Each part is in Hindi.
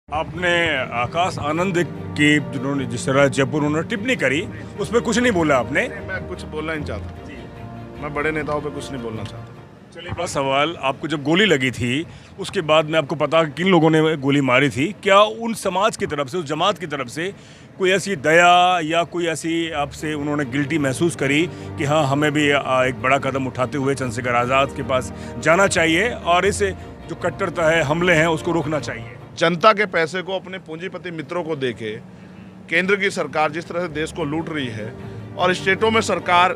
आपने आकाश आनंद की जिन्होंने जिस तरह जयपुर उन्होंने टिप्पणी करी उसमें कुछ नहीं बोला आपने। नहीं, मैं कुछ बोलना नहीं चाहता। मैं बड़े नेताओं पे कुछ नहीं बोलना चाहता। चलिए बड़ा सवाल, आपको जब गोली लगी थी उसके बाद में आपको पता किन लोगों ने गोली मारी थी, क्या उन समाज की तरफ से, उस जमात की तरफ से कोई ऐसी दया या कोई ऐसी आपसे उन्होंने गिल्टी महसूस करी कि हाँ हमें भी एक बड़ा कदम उठाते हुए चंद्रशेखर आज़ाद के पास जाना चाहिए और इस जो कट्टरता है, हमले हैं, उसको रोकना चाहिए? जनता के पैसे को अपने पूंजीपति मित्रों को देके केंद्र की सरकार जिस तरह से देश को लूट रही है और स्टेटों में सरकार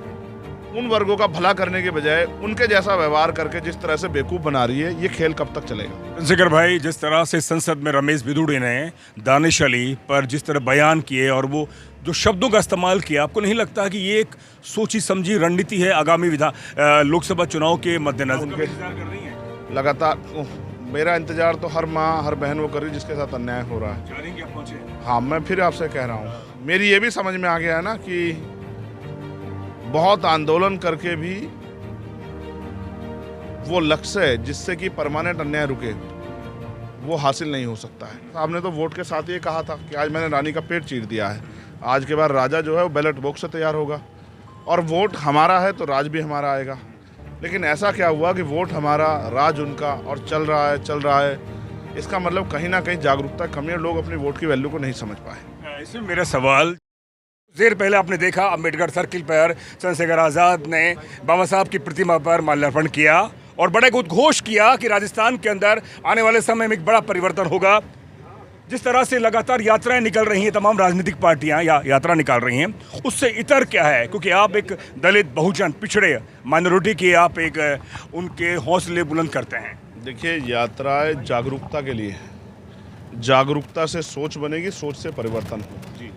उन वर्गों का भला करने के बजाय उनके जैसा व्यवहार करके जिस तरह से बेवकूफ़ बना रही है, ये खेल कब तक चलेगा? चंद्रशेखर भाई, जिस तरह से संसद में रमेश बिधूड़ी ने दानिश अली पर जिस तरह बयान किए और वो जो शब्दों का इस्तेमाल किया, आपको नहीं लगता कि ये एक सोची समझी रणनीति है आगामी लोकसभा चुनाव के मद्देनजर? लगातार मेरा इंतजार तो हर माँ हर बहन वो कर रही जिसके साथ अन्याय हो रहा है। हाँ, मैं फिर आपसे कह रहा हूँ, मेरी ये भी समझ में आ गया है ना कि बहुत आंदोलन करके भी वो लक्ष्य है जिससे कि परमानेंट अन्याय रुके, वो हासिल नहीं हो सकता है। आपने तो वोट के साथ ये कहा था कि आज मैंने रानी का पेट चीर दिया है, आज के बाद राजा जो है वो बैलेट बॉक्स से तैयार होगा और वोट हमारा है तो राज भी हमारा आएगा। लेकिन ऐसा क्या हुआ कि वोट हमारा, राज उनका, और चल रहा है। इसका मतलब कहीं ना कहीं जागरूकता कमी है, लोग अपनी वोट की वैल्यू को नहीं समझ पाए। इसमें मेरा सवाल, देर पहले आपने देखा अम्बेडकर सर्किल पर चंद्रशेखर आज़ाद ने बाबा साहब की प्रतिमा पर माल्यार्पण किया और बड़े उद्घोष किया कि राजस्थान के अंदर आने वाले समय में एक बड़ा परिवर्तन होगा। जिस तरह से लगातार यात्राएं निकल रही हैं, तमाम राजनीतिक पार्टियां यात्रा निकाल रही हैं, उससे इतर क्या है? क्योंकि आप एक दलित, बहुजन, पिछड़े, माइनॉरिटी के आप एक उनके हौसले बुलंद करते हैं। देखिए, यात्राएं जागरूकता के लिए है। जागरूकता से सोच बनेगी, सोच से परिवर्तन होगा।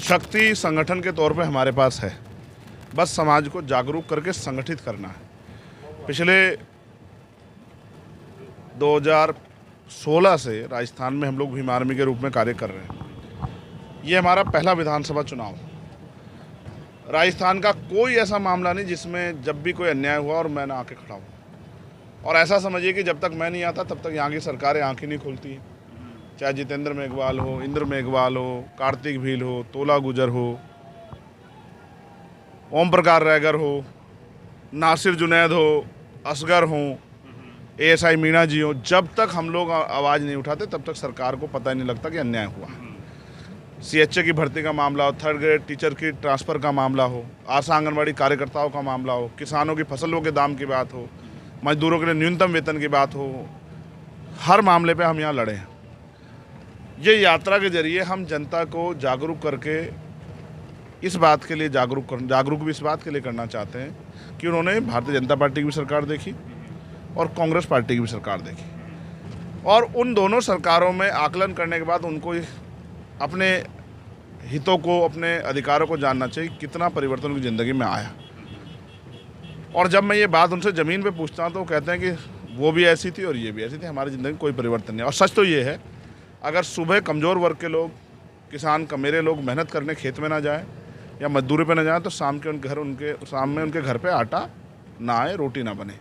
शक्ति संगठन के तौर पे हमारे पास है, बस समाज को जागरूक करके संगठित करना है। पिछले 2016 से राजस्थान में हम लोग भीम आर्मी के रूप में कार्य कर रहे हैं। ये हमारा पहला विधानसभा चुनाव। राजस्थान का कोई ऐसा मामला नहीं जिसमें जब भी कोई अन्याय हुआ और मैं ना आके खड़ा हूँ। और ऐसा समझिए कि जब तक मैं नहीं आता तब तक यहाँ की सरकारें आँखें नहीं खोलती हैं। चाहे जितेंद्र मेघवाल हो, इंद्र मेघवाल हो, कार्तिक भील हो, तोला गुजर हो, ओम प्रकाश रैगर हो, नासिर जुनैद हो, असगर हो, एएसआई मीणा जी हो, जब तक हम लोग आवाज़ नहीं उठाते तब तक सरकार को पता ही नहीं लगता कि अन्याय हुआ। सीएचए की भर्ती का मामला हो, थर्ड ग्रेड टीचर की ट्रांसफ़र का मामला हो, आशा आंगनबाड़ी कार्यकर्ताओं का मामला हो, किसानों की फसलों के दाम की बात हो, मजदूरों के लिए न्यूनतम वेतन की बात हो, हर मामले पे हम यहाँ लड़े हैं। ये यात्रा के जरिए हम जनता को जागरूक करके इस बात के लिए जागरूक भी इस बात के लिए करना चाहते हैं कि उन्होंने भारतीय जनता पार्टी की भी सरकार देखी और कांग्रेस पार्टी की भी सरकार देखी, और उन दोनों सरकारों में आकलन करने के बाद उनको अपने हितों को, अपने अधिकारों को जानना चाहिए, कितना परिवर्तन उनकी ज़िंदगी में आया। और जब मैं ये बात उनसे ज़मीन पे पूछता हूँ तो वो कहते हैं कि वो भी ऐसी थी और ये भी ऐसी थी, हमारी ज़िंदगी में कोई परिवर्तन नहीं। और सच तो ये है, अगर सुबह कमज़ोर वर्ग के लोग, किसान मेरे लोग मेहनत करने खेत में ना जाएं या मजदूरी पे ना जाएं तो शाम में उनके घर पे आटा ना आए, रोटी ना बने।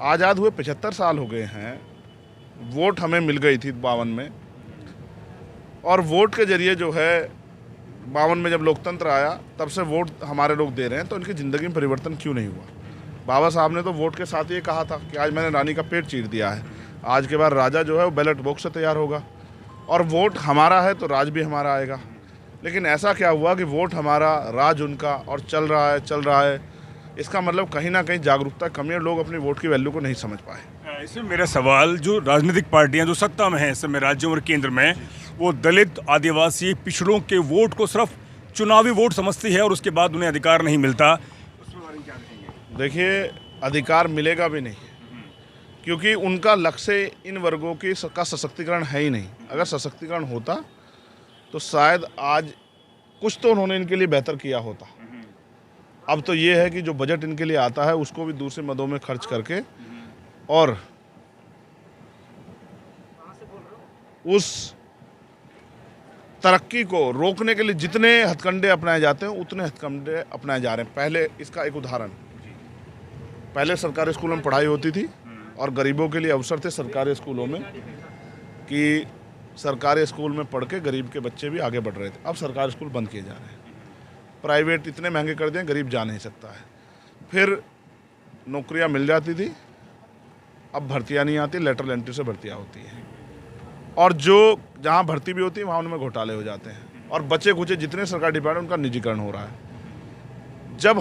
आज़ाद हुए 75 साल हो गए हैं, वोट हमें मिल गई थी 52 में, और वोट के जरिए जो है 52 में जब लोकतंत्र आया तब से वोट हमारे लोग दे रहे हैं, तो इनकी ज़िंदगी में परिवर्तन क्यों नहीं हुआ? बाबा साहब ने तो वोट के साथ ये कहा था कि आज मैंने रानी का पेट चीर दिया है, आज के बाद राजा जो है वो बैलेट बॉक्स से तैयार होगा और वोट हमारा है तो राज भी हमारा आएगा। लेकिन ऐसा क्या हुआ कि वोट हमारा, राज उनका, और चल रहा है। इसका मतलब कहीं ना कहीं जागरूकता कमी है, लोग अपनी वोट की वैल्यू को नहीं समझ पाए। इसमें मेरा सवाल, जो राजनीतिक पार्टियां जो सत्ता में हैं इस समय राज्यों और केंद्र में, वो दलित, आदिवासी, पिछड़ों के वोट को सिर्फ चुनावी वोट समझती है और उसके बाद उन्हें अधिकार नहीं मिलता। देखिए, अधिकार मिलेगा भी नहीं, क्योंकि उनका लक्ष्य इन वर्गों का सशक्तिकरण है ही नहीं। अगर सशक्तिकरण होता तो शायद आज कुछ तो उन्होंने इनके लिए बेहतर किया होता। अब तो ये है कि जो बजट इनके लिए आता है उसको भी दूसरे मदों में खर्च करके और उस तरक्की को रोकने के लिए जितने हथकंडे अपनाए जाते हैं उतने हथकंडे अपनाए जा रहे हैं। पहले इसका एक उदाहरण, पहले सरकारी स्कूलों में पढ़ाई होती थी और गरीबों के लिए अवसर थे सरकारी स्कूलों में, कि सरकारी स्कूल में पढ़ के गरीब के बच्चे भी आगे बढ़ रहे थे। अब सरकारी स्कूल बंद किए जा रहे हैं, प्राइवेट इतने महंगे कर दिए, गरीब जा नहीं सकता है। फिर नौकरियां मिल जाती थी, अब भर्तियां नहीं आती, लेटरल एंट्री से भर्तियां होती हैं, और जो जहां भर्ती भी होती है वहाँ उनमें घोटाले हो जाते हैं, और बचे खुचे जितने सरकारी डिपार्टमेंट उनका निजीकरण हो रहा है। जब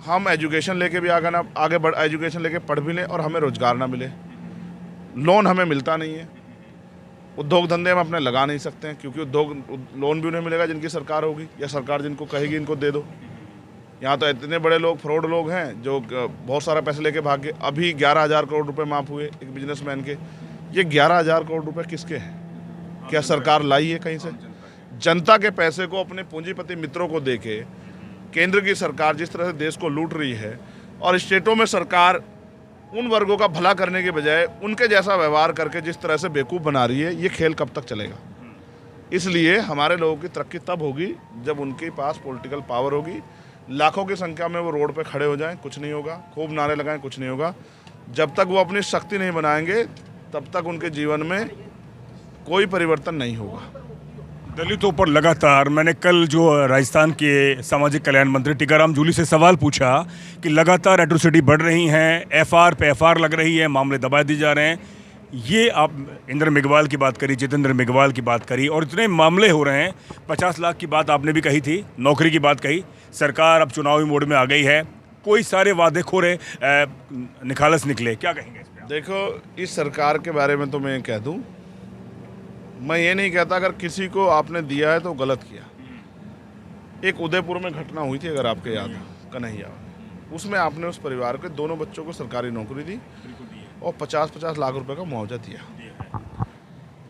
हम एजुकेशन लेके भी आगे बढ़ एजुकेशन लेके पढ़ भी लें और हमें रोजगार ना मिले, लोन हमें मिलता नहीं है, उद्योग धंधे हम अपने लगा नहीं सकते हैं, क्योंकि लोन भी उन्हें मिलेगा जिनकी सरकार होगी, या सरकार जिनको कहेगी इनको दे दो। यहाँ तो इतने बड़े लोग, फ्रॉड लोग हैं जो बहुत सारा पैसे लेके भाग गए। अभी 11,000 करोड़ रुपए माफ़ हुए एक बिजनेसमैन के। ये 11,000 करोड़ रुपए किसके हैं? क्या सरकार लाई है कहीं से? जनता के पैसे को अपने पूंजीपति मित्रों को देके केंद्र की सरकार जिस तरह से देश को लूट रही है, और स्टेटों में सरकार उन वर्गों का भला करने के बजाय उनके जैसा व्यवहार करके जिस तरह से बेवकूफ़ बना रही है, ये खेल कब तक चलेगा? इसलिए हमारे लोगों की तरक्की तब होगी जब उनके पास पॉलिटिकल पावर होगी। लाखों की संख्या में वो रोड पे खड़े हो जाएं, कुछ नहीं होगा। खूब नारे लगाएं, कुछ नहीं होगा। जब तक वो अपनी शक्ति नहीं बनाएंगे तब तक उनके जीवन में कोई परिवर्तन नहीं होगा। दलितों पर लगातार, मैंने कल जो राजस्थान के सामाजिक कल्याण मंत्री टीकाराम जूली से सवाल पूछा कि लगातार एट्रोसिटी बढ़ रही हैं, एफआर पे एफआर लग रही है, मामले दबा दिए जा रहे हैं। ये आप इंद्र मेघवाल की बात करी, जितेंद्र मेघवाल की बात करी, और इतने मामले हो रहे हैं। 50 लाख की बात आपने भी कही थी, नौकरी की बात कही। सरकार अब चुनावी मोड में आ गई है, कोई सारे वादे खोरे निखालस निकले, क्या कहेंगे इस पे? देखो, इस सरकार के बारे में तो मैं कह दूं, मैं ये नहीं कहता अगर किसी को आपने दिया है तो गलत किया। एक उदयपुर में घटना हुई थी, अगर आपके याद हो, कन्हैया, उसमें आपने उस परिवार के दोनों बच्चों को सरकारी नौकरी दी और 50-50 लाख रुपए का मुआवजा दिया।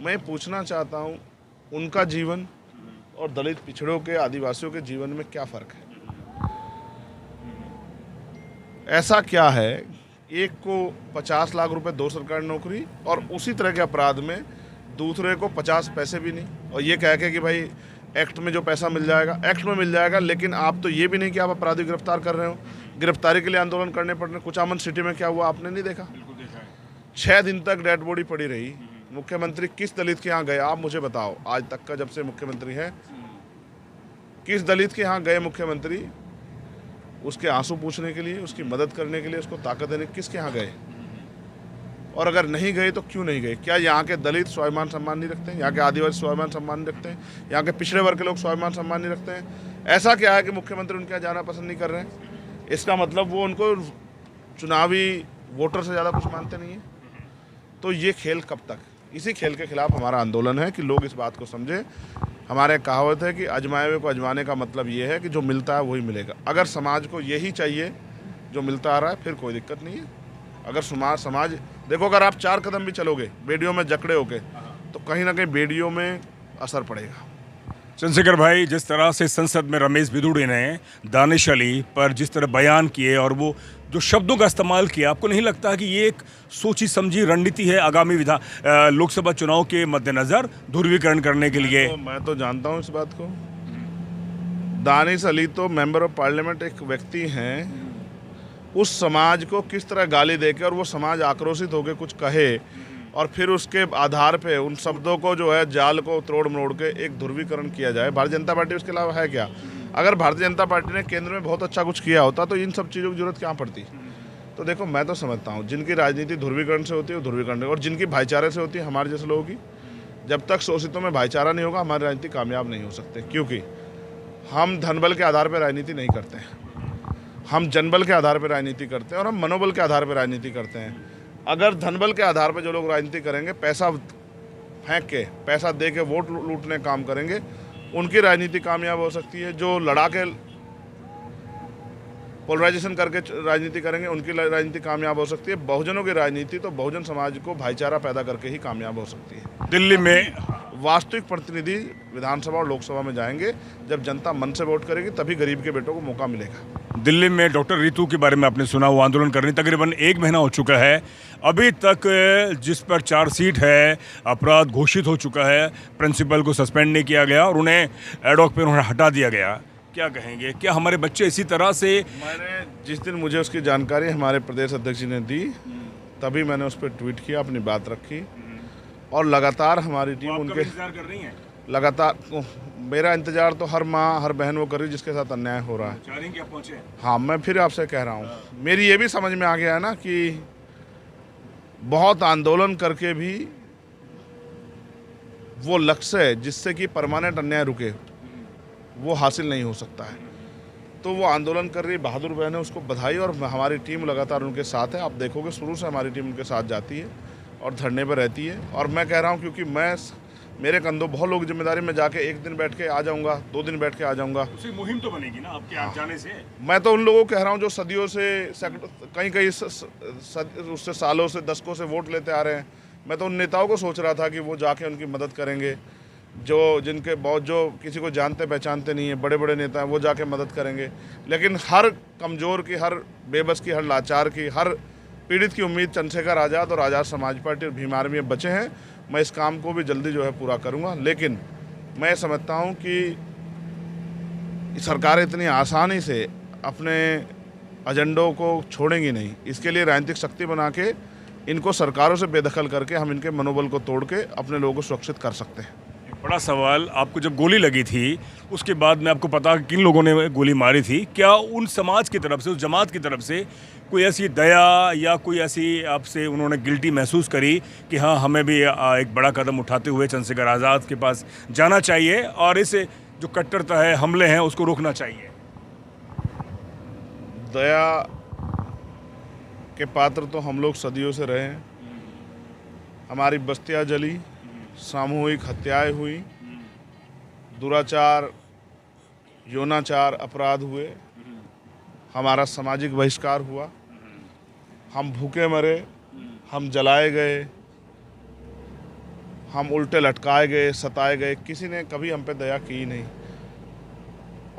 मैं पूछना चाहता हूं, उनका जीवन और दलित पिछड़ों के, आदिवासियों के जीवन में क्या फ़र्क है? ऐसा क्या है, एक को 50 लाख रुपए दो सरकारी नौकरी, और उसी तरह के अपराध में दूसरे को 50 पैसे भी नहीं, और ये कह के कि भाई एक्ट में जो पैसा मिल जाएगा, एक्ट में मिल जाएगा, लेकिन आप तो ये भी नहीं कि आप अपराधी गिरफ्तार कर रहे हो। गिरफ्तारी के लिए आंदोलन करने पड़ रहे। कुचामन सिटी में क्या हुआ आपने नहीं देखा? 6 दिन तक डेड बॉडी पड़ी रही। मुख्यमंत्री किस दलित के यहाँ गए, आप मुझे बताओ, आज तक का जब से मुख्यमंत्री है, किस दलित के यहाँ गए मुख्यमंत्री? उसके आंसू पूछने के लिए, उसकी मदद करने के लिए, उसको ताकत देने, किसके यहाँ गए? और अगर नहीं गए तो क्यों नहीं गए? क्या यहाँ के दलित स्वाभिमान सम्मान नहीं रखते हैं? यहाँ के आदिवासी स्वाभिमान सम्मान नहीं रखते हैं? यहाँ के पिछड़े वर्ग के लोग स्वाभिमान सम्मान नहीं रखते हैं? ऐसा क्या है कि मुख्यमंत्री उनके यहाँ जाना पसंद नहीं कर रहे हैं? इसका मतलब वो उनको चुनावी वोटर से ज़्यादा कुछ मानते नहीं है। तो ये खेल कब तक? इसी खेल के खिलाफ हमारा आंदोलन है कि लोग इस बात को समझें। हमारे कहावत है कि अजमाए हुए को अजमाने का मतलब ये है कि जो मिलता है वही मिलेगा। अगर समाज को यही चाहिए जो मिलता आ रहा है, फिर कोई दिक्कत नहीं है। अगर समाज देखो, अगर आप 4 कदम भी चलोगे बेड़ियों में जकड़े होके, तो कहीं ना कहीं बेड़ियों में असर पड़ेगा। चंद्रशेखर भाई, जिस तरह से संसद में रमेश बिधूड़ी ने दानिश अली पर जिस तरह बयान किए और वो जो शब्दों का इस्तेमाल किया, आपको नहीं लगता कि ये एक सोची समझी रणनीति है आगामी लोकसभा चुनाव के मद्देनजर ध्रुवीकरण करने के लिए? मैं तो जानता हूँ इस बात को। दानिश अली तो मेंबर ऑफ पार्लियामेंट एक व्यक्ति हैं, उस समाज को किस तरह गाली देके और वो समाज आक्रोशित होकर कुछ कहे और फिर उसके आधार पे उन शब्दों को जो है जाल को तोड़ मरोड़ के एक ध्रुवीकरण किया जाए। भारतीय जनता पार्टी उसके अलावा है क्या? अगर भारतीय जनता पार्टी ने केंद्र में बहुत अच्छा कुछ किया होता तो इन सब चीज़ों की जरूरत क्या पड़ती? तो देखो, मैं तो समझता हूँ जिनकी राजनीति ध्रुवीकरण से होती है वो ध्रुवीकरण, और जिनकी भाईचारे से होती है हमारे जैसे लोगों की, जब तक शोषितों में भाईचारा नहीं होगा हमारी राजनीति कामयाब नहीं हो सकते। क्योंकि हम धनबल के आधार पर राजनीति नहीं करते हैं, हम जनबल के आधार पर राजनीति करते हैं और हम मनोबल के आधार पर राजनीति करते हैं। अगर धनबल के आधार पर जो लोग राजनीति करेंगे, पैसा फेंक के, पैसा दे के वोट लूटने काम करेंगे, उनकी राजनीति कामयाब हो सकती है। जो लड़ा के पोलराइजेशन करके राजनीति करेंगे, उनकी राजनीति कामयाब हो सकती है। बहुजनों की राजनीति तो बहुजन समाज को भाईचारा पैदा करके ही कामयाब हो सकती है। दिल्ली में वास्तविक प्रतिनिधि विधानसभा और लोकसभा में जाएंगे जब जनता मन से वोट करेगी, तभी गरीब के बेटों को मौका मिलेगा। दिल्ली में डॉक्टर रितु के बारे में आपने सुना, वो आंदोलन करने तकरीबन 1 महीना हो चुका है। अभी तक जिस पर चार्जशीट है, अपराध घोषित हो चुका है, प्रिंसिपल को सस्पेंड नहीं किया गया और उन्हें एडॉक पे उन्हें हटा दिया गया। क्या कहेंगे, क्या हमारे बच्चे इसी तरह से? मैंने जिस दिन मुझे उसकी जानकारी हमारे प्रदेश अध्यक्ष जी ने दी, तभी मैंने उस पर ट्वीट किया, अपनी बात रखी और लगातार हमारी टीम उनके इंतजार कर रही है, लगातार मेरा इंतजार तो हर माँ हर बहन वो कर रही है जिसके साथ अन्याय हो रहा है। चाह रही हैं कि आप पहुंचे। हाँ, मैं फिर आपसे कह रहा हूँ, मेरी ये भी समझ में आ गया है ना कि बहुत आंदोलन करके भी वो लक्ष्य है जिससे कि परमानेंट अन्याय रुके, वो हासिल नहीं हो सकता है। तो वो आंदोलन कर रही बहादुर बहन है, उसको बधाई। और हमारी टीम लगातार उनके साथ है। आप देखोगे शुरू से हमारी टीम उनके साथ जाती है और धरने पर रहती है। और मैं कह रहा हूँ क्योंकि मेरे कंधों बहुत लोग जिम्मेदारी में जाके एक दिन बैठ के आ जाऊँगा, 2 दिन बैठ के आ जाऊँगा। उसी मुहिम तो बनेगी ना आपके आ जाने से। मैं तो उन लोगों को कह रहा हूँ जो सदियों से कई उससे सालों से दशकों से वोट लेते आ रहे हैं। मैं तो उन नेताओं को सोच रहा था कि वो जाके उनकी मदद करेंगे, जो किसी को जानते पहचानते नहीं है, बड़े बड़े नेता हैं, वो जाके मदद करेंगे। लेकिन हर कमज़ोर की, हर बेबस की, हर लाचार की, हर पीड़ित की उम्मीद चंद्रशेखर आज़ाद और आज़ाद समाज पार्टी और भीम आर्मी में बचे हैं। मैं इस काम को भी जल्दी जो है पूरा करूंगा। लेकिन मैं समझता हूं कि सरकार इतनी आसानी से अपने एजेंडों को छोड़ेंगी नहीं। इसके लिए राजनीतिक शक्ति बना के इनको सरकारों से बेदखल करके हम इनके मनोबल को तोड़ के अपने लोगों को सुरक्षित कर सकते हैं। बड़ा सवाल, आपको जब गोली लगी थी उसके बाद में आपको पता किन लोगों ने गोली मारी थी, क्या उन समाज की तरफ से, उस जमात की तरफ से कोई ऐसी दया या कोई ऐसी आपसे उन्होंने गिल्टी महसूस करी कि हाँ हमें भी एक बड़ा कदम उठाते हुए चंद्रशेखर आज़ाद के पास जाना चाहिए और इस जो कट्टरता है, हमले हैं, उसको रोकना चाहिए? दया के पात्र तो हम लोग सदियों से रहे हैं। हमारी बस्तियाँ जली, सामूहिक हत्याएं हुई, दुराचार, यौनाचार अपराध हुए, हमारा सामाजिक बहिष्कार हुआ, हम भूखे मरे, हम जलाए गए, हम उल्टे लटकाए गए, सताए गए। किसी ने कभी हम पे दया की नहीं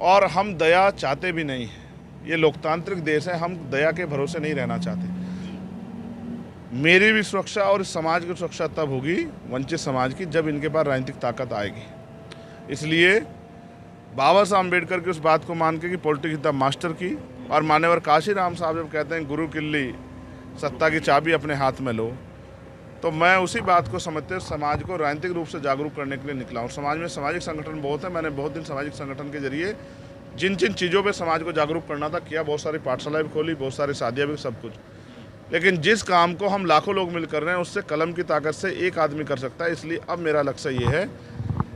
और हम दया चाहते भी नहीं हैं। ये लोकतांत्रिक देश है, हम दया के भरोसे नहीं रहना चाहते। मेरी भी सुरक्षा और इस समाज की सुरक्षा तब होगी, वंचित समाज की, जब इनके पास राजनीतिक ताकत आएगी। इसलिए बाबा साहब अम्बेडकर की उस बात को मान के कि पॉलिटिक्स द मास्टर की, और मान्यवर काशीराम साहब जब कहते हैं गुरु किल्ली सत्ता की चाबी अपने हाथ में लो, तो मैं उसी बात को समझते समाज को राजनीतिक रूप से जागरूक करने के लिए निकला हूँ। समाज में सामाजिक संगठन बहुत है, मैंने बहुत दिन सामाजिक संगठन के जरिए जिन जिन चीज़ों पे समाज को जागरूक करना था किया। बहुत सारी पाठशालाएं भी खोली, बहुत सारी शादियाँ भी, सब कुछ। लेकिन जिस काम को हम लाखों लोग मिल कर रहे हैं उससे कलम की ताकत से एक आदमी कर सकता है। इसलिए अब मेरा लक्ष्य ये है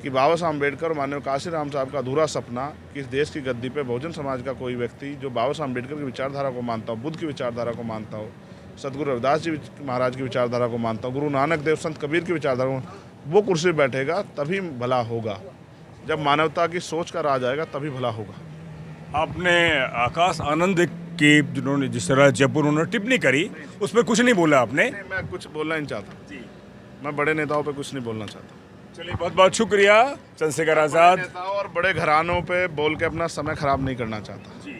कि बाबा साहब अम्बेडकर, माननीय काशीराम साहब का अधूरा सपना कि इस देश की गद्दी पे बहुजन समाज का कोई व्यक्ति जो बाबा साहब अम्बेडकर की विचारधारा को मानता हो, बुद्ध की विचारधारा को मानता हो, सदगुरु रविदास जी महाराज की विचारधारा को मानता हो, गुरु नानक देव, संत कबीर की विचारधारा को, वो कुर्सी बैठेगा तभी भला होगा। जब मानवता की सोच का राज आएगा तभी भला होगा। आपने आकाश आनंद की जिन्होंने जिस तरह जयपुर उन्होंने टिप्पणी करी, उस पर कुछ नहीं बोला आपने? नहीं, मैं कुछ बोलना नहीं चाहता जी। मैं बड़े नेताओं पे कुछ नहीं बोलना चाहता। चलिए, बहुत बहुत शुक्रिया। चंद्रशेखर आज़ाद नेताओं और बड़े घरानों पे बोल के अपना समय खराब नहीं करना चाहता जी।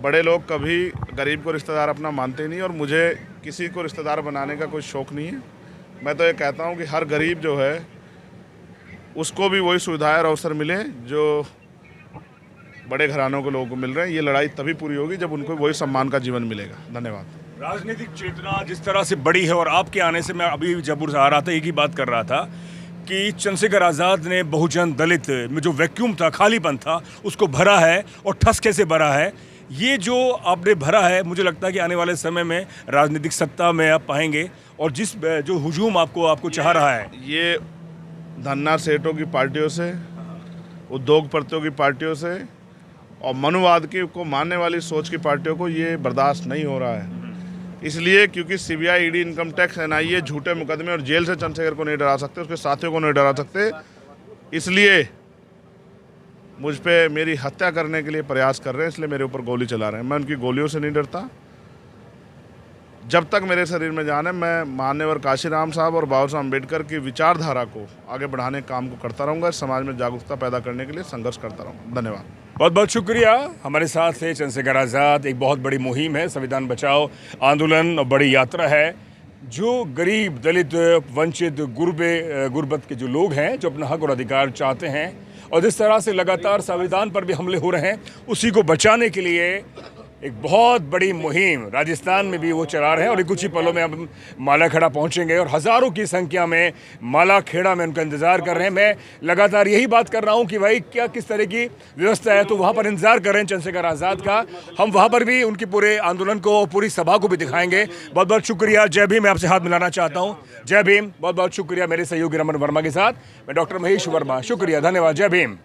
बड़े लोग कभी गरीब को रिश्तेदार अपना मानते नहीं और मुझे किसी को रिश्तेदार बनाने का कोई शौक़ नहीं है। मैं तो ये कहता हूँ कि हर गरीब जो है उसको भी वही सुविधाएं और अवसर मिले जो बड़े घरानों के लोगों को मिल रहे हैं। ये लड़ाई तभी पूरी होगी जब उनको वही सम्मान का जीवन मिलेगा। धन्यवाद। राजनीतिक चेतना जिस तरह से बड़ी है, और आपके आने से मैं अभी जयपुर से आ रहा था, एक ही बात कर रहा था कि चंद्रशेखर आज़ाद ने बहुजन दलित में जो वैक्यूम था, खालीपन था, उसको भरा है और ठसके से भरा है। ये जो आपने भरा है, मुझे लगता है कि आने वाले समय में राजनीतिक सत्ता में आप पाएंगे। और जिस जो हुजूम आपको चाह रहा है, ये धन्ना सेठों की पार्टियों से, उद्योगपतियों की पार्टियों से और मनुवाद की को मानने वाली सोच की पार्टियों को ये बर्दाश्त नहीं हो रहा है। इसलिए क्योंकि CBI, ED, income tax, NIA झूठे मुकदमे और जेल से चंद्रशेखर को नहीं डरा सकते, उसके साथियों को नहीं डरा सकते। इसलिए मुझ पे मेरी हत्या करने के लिए प्रयास कर रहे हैं, इसलिए मेरे ऊपर गोली चला रहे हैं। मैं उनकी गोलियों से नहीं डरता। जब तक मेरे शरीर में जान है, मैं मान्यवर काशीराम साहब और बाबा साहब अम्बेडकर की विचारधारा को आगे बढ़ाने का काम को करता रहूँगा। समाज में जागरूकता पैदा करने के लिए संघर्ष करता रहूँगा। धन्यवाद। बहुत बहुत शुक्रिया। हमारे साथ है चंद्रशेखर आज़ाद। एक बहुत बड़ी मुहिम है, संविधान बचाओ आंदोलन, और बड़ी यात्रा है। जो गरीब, दलित, वंचित, गुर्बत के जो लोग हैं, जो अपना हक और अधिकार चाहते हैं, और जिस तरह से लगातार संविधान पर भी हमले हो रहे हैं, उसी को बचाने के लिए एक बहुत बड़ी मुहिम राजस्थान में भी वो चला रहे हैं और कुछ ही पलों में हम मालाखेड़ा पहुंचेंगे और हज़ारों की संख्या में मालाखेड़ा में उनका इंतज़ार कर रहे हैं। मैं लगातार यही बात कर रहा हूं कि भाई क्या किस तरह की व्यवस्था है, तो वहां पर इंतज़ार कर रहे हैं चंद्रशेखर आज़ाद का। हम वहां पर भी उनकी पूरे आंदोलन को, पूरी सभा को भी दिखाएंगे। बहुत बहुत शुक्रिया। जय भीम। मैं आपसे हाथ मिलाना चाहता हूँ। जय भीम। बहुत बहुत शुक्रिया मेरे सहयोगी रमन वर्मा के साथ। मैं डॉक्टर महेश वर्मा। शुक्रिया, धन्यवाद। जय भीम।